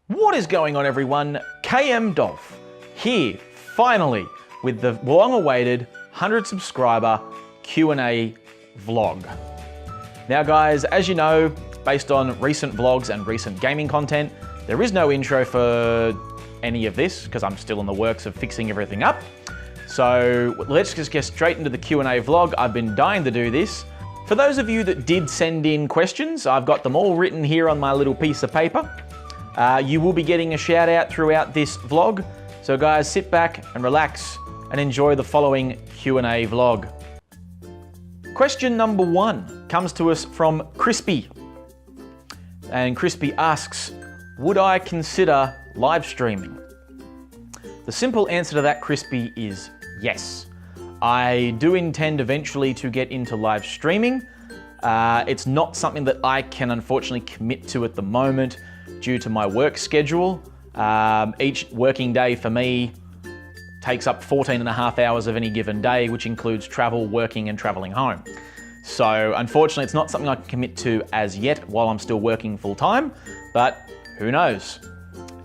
What is going on, everyone? KM Dolph here, finally, with the long-awaited 100 subscriber Q&A vlog. Now guys, as you know, based on recent vlogs and recent gaming content, there is no intro for any of this because I'm still in the works of fixing everything up. So let's just get straight into the Q&A vlog. I've been dying to do this. For those of you that did send in questions, I've got them all written here on my little piece of paper. You will be getting a shout out throughout this vlog. So guys, sit back and relax and enjoy the following Q&A vlog. Question number 1 comes to us from Crispy. And Crispy asks, would I consider live streaming? The simple answer to that, Crispy, is yes. I do intend eventually to get into live streaming. It's not something that I can unfortunately commit to at the moment due to my work schedule. Each working day for me takes up 14.5 hours of any given day, which includes travel, working, and traveling home. So unfortunately, it's not something I can commit to as yet while I'm still working full time, but who knows?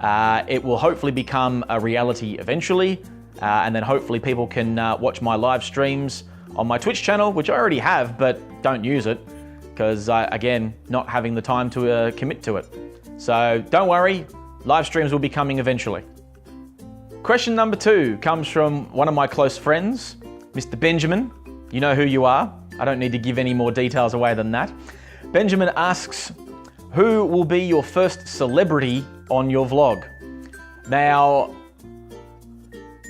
It will hopefully become a reality eventually, and then hopefully people can watch my live streams on my Twitch channel, which I already have, but don't use it because, again, not having the time to commit to it. So don't worry, live streams will be coming eventually. Question number 2 comes from one of my close friends, Mr. Benjamin. You know who you are. I don't need to give any more details away than that. Benjamin asks, who will be your first celebrity on your vlog? Now,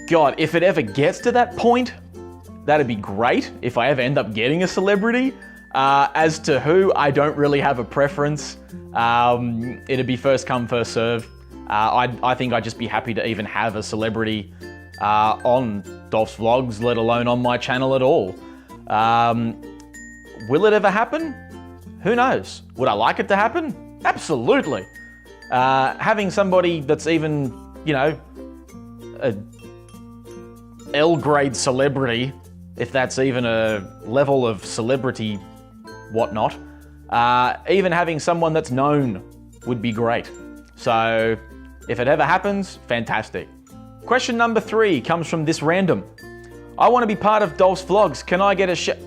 God, if it ever gets to that point, that'd be great if I ever end up getting a celebrity. As to who, I don't really have a preference. It'd be first come, first serve. I think I'd just be happy to even have a celebrity on Dolph's vlogs, let alone on my channel at all. Will it ever happen? Who knows? Would I like it to happen? Absolutely. Having somebody that's even, you know, a L-grade celebrity, if that's even a level of celebrity whatnot, even having someone that's known would be great. So if it ever happens, fantastic. Question number 3 comes from this random. I want to be part of Dolph's vlogs. Can I get a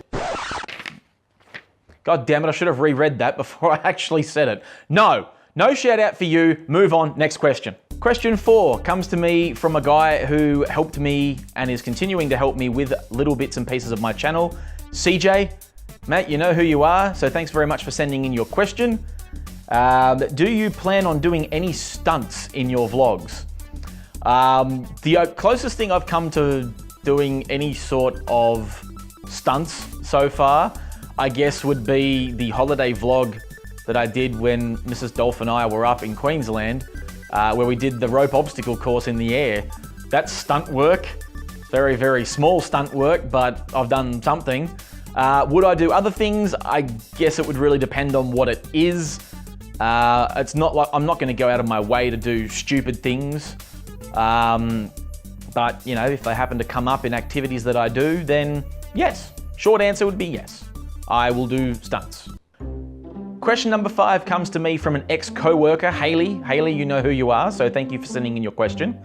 God damn it, I should have reread that before I actually said it. No shout out for you. Move on, next question. Question 4 comes to me from a guy who helped me and is continuing to help me with little bits and pieces of my channel. CJ, mate, you know who you are, so thanks very much for sending in your question. Do you plan on doing any stunts in your vlogs? The closest thing I've come to doing any sort of stunts so far, I guess, would be the holiday vlog that I did when Mrs. Dolph and I were up in Queensland, where we did the rope obstacle course in the air. That's stunt work. Very, very small stunt work, but I've done something. Would I do other things? I guess it would really depend on what it is. It's not like I'm not going to go out of my way to do stupid things. But, you know, if they happen to come up in activities that I do, then yes. Short answer would be yes. I will do stunts. Question number 5 comes to me from an ex-co-worker, Haley. Haley, you know who you are, so thank you for sending in your question.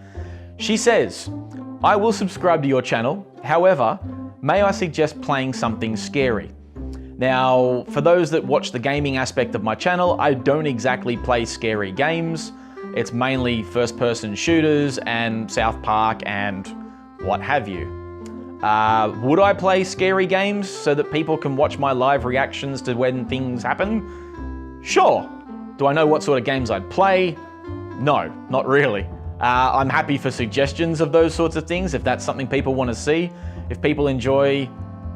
She says, I will subscribe to your channel. However, may I suggest playing something scary? Now, for those that watch the gaming aspect of my channel, I don't exactly play scary games. It's mainly first-person shooters and South Park and what have you. Would I play scary games so that people can watch my live reactions to when things happen? Sure. Do I know what sort of games I'd play? No, not really. I'm happy for suggestions of those sorts of things if that's something people want to see. If people enjoy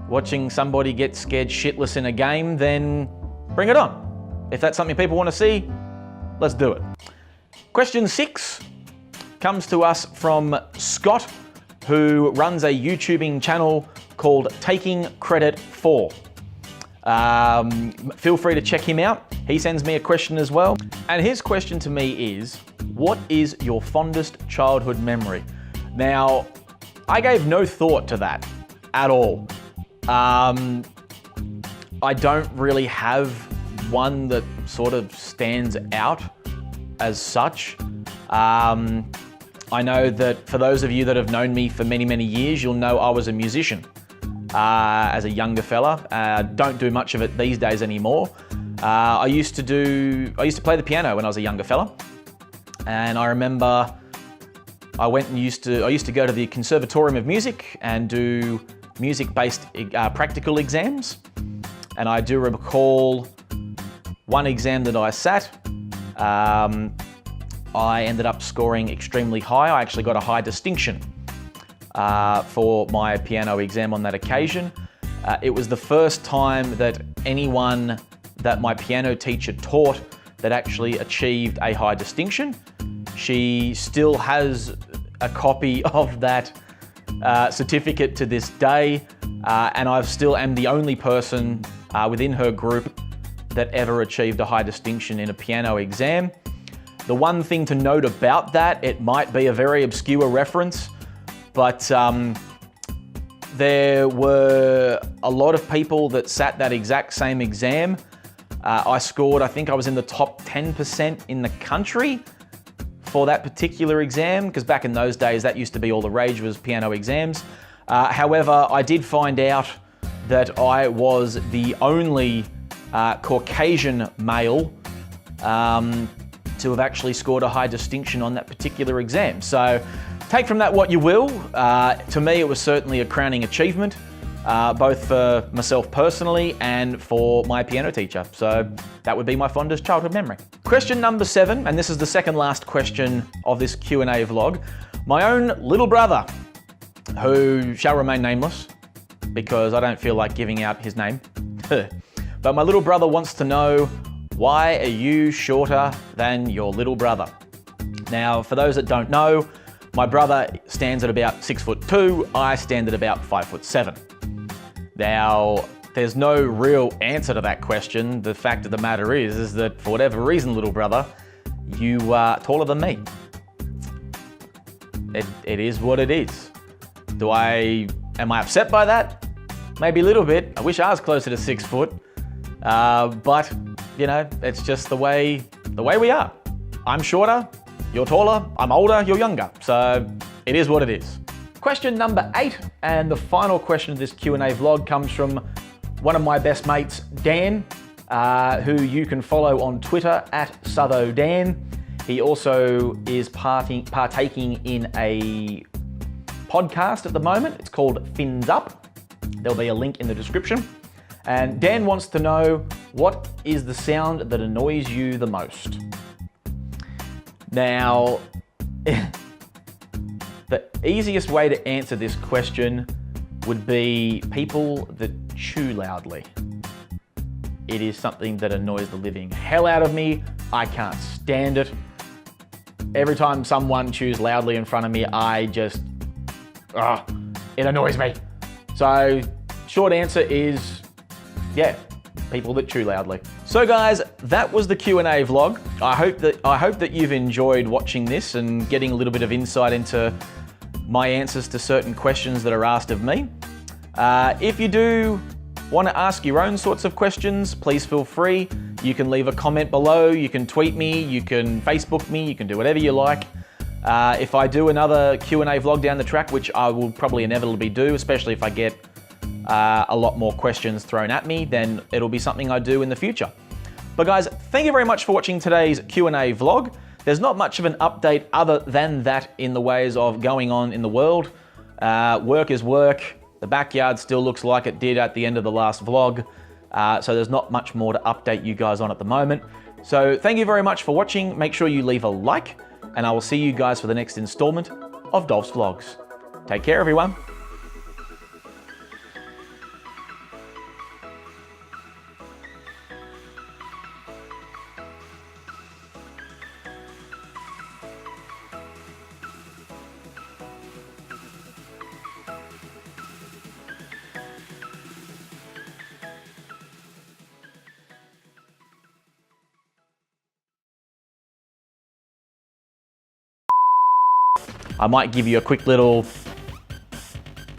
watching somebody get scared shitless in a game, then bring it on. If that's something people want to see, let's do it. Question 6 comes to us from Scott, who runs a YouTubing channel called Taking Credit For. Feel free to check him out. He sends me a question as well. And his question to me is, what is your fondest childhood memory? Now, I gave no thought to that at all. I don't really have one that sort of stands out as such. I know that for those of you that have known me for many, many years, you'll know I was a musician as a younger fella. Don't do much of it these days anymore. I used to play the piano when I was a younger fella. And I remember I used to go to the Conservatorium of Music and do music-based practical exams. And I do recall one exam that I sat. I ended up scoring extremely high. I actually got a high distinction for my piano exam on that occasion. It was the first time that anyone that my piano teacher taught that actually achieved a high distinction. She still has a copy of that certificate to this day, and I still am the only person within her group that ever achieved a high distinction in a piano exam. The one thing to note about that, it might be a very obscure reference, but there were a lot of people that sat that exact same exam. I scored, I think I was in the top 10% in the country for that particular exam, because back in those days, that used to be all the rage was piano exams. However, I did find out that I was the only Caucasian male to have actually scored a high distinction on that particular exam. So take from that what you will. To me, it was certainly a crowning achievement, both for myself personally and for my piano teacher. So that would be my fondest childhood memory. Question number 7, and this is the second last question of this Q&A vlog. My own little brother, who shall remain nameless because I don't feel like giving out his name. But my little brother wants to know, why are you shorter than your little brother? Now, for those that don't know, my brother stands at about 6'2", I stand at about 5'7". Now, there's no real answer to that question. The fact of the matter is that for whatever reason, little brother, you are taller than me. It is what it is. Am I upset by that? Maybe a little bit. I wish I was closer to 6 foot. But, you know, it's just the way we are. I'm shorter, you're taller, I'm older, you're younger. So it is what it is. Question number 8, and the final question of this Q&A vlog comes from one of my best mates, Dan, who you can follow on Twitter @SouthoDan. He also is partaking in a podcast at the moment. It's called Fins Up. There'll be a link in the description. And Dan wants to know, what is the sound that annoys you the most? Now, the easiest way to answer this question would be people that chew loudly. It is something that annoys the living hell out of me. I can't stand it. Every time someone chews loudly in front of me, it annoys me. So, short answer is, yeah, people that chew loudly. So guys, that was the Q&A vlog. I hope that you've enjoyed watching this and getting a little bit of insight into my answers to certain questions that are asked of me. If you do want to ask your own sorts of questions, please feel free. You can leave a comment below, you can tweet me, you can Facebook me, you can do whatever you like. If I do another Q&A vlog down the track, which I will probably inevitably do, especially if I get a lot more questions thrown at me, then it'll be something I do in the future. But guys, thank you very much for watching today's Q&A vlog. There's not much of an update other than that in the ways of going on in the world. Work is work. The backyard still looks like it did at the end of the last vlog. So there's not much more to update you guys on at the moment. So thank you very much for watching. Make sure you leave a like, and I will see you guys for the next installment of Dolph's Vlogs. Take care, everyone. I might give you a quick little,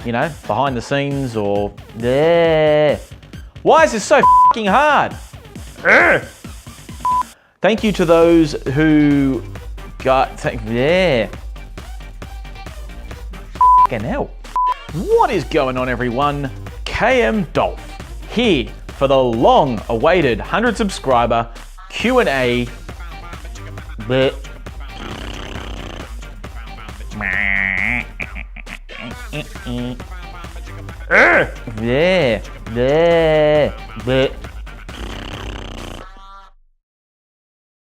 you know, behind the scenes or there. Why is this so fucking hard? Thank you to those who Yeah. Fucking hell. What is going on, everyone? KM Dolph here for the long-awaited 100 subscriber Q&A. Yeah.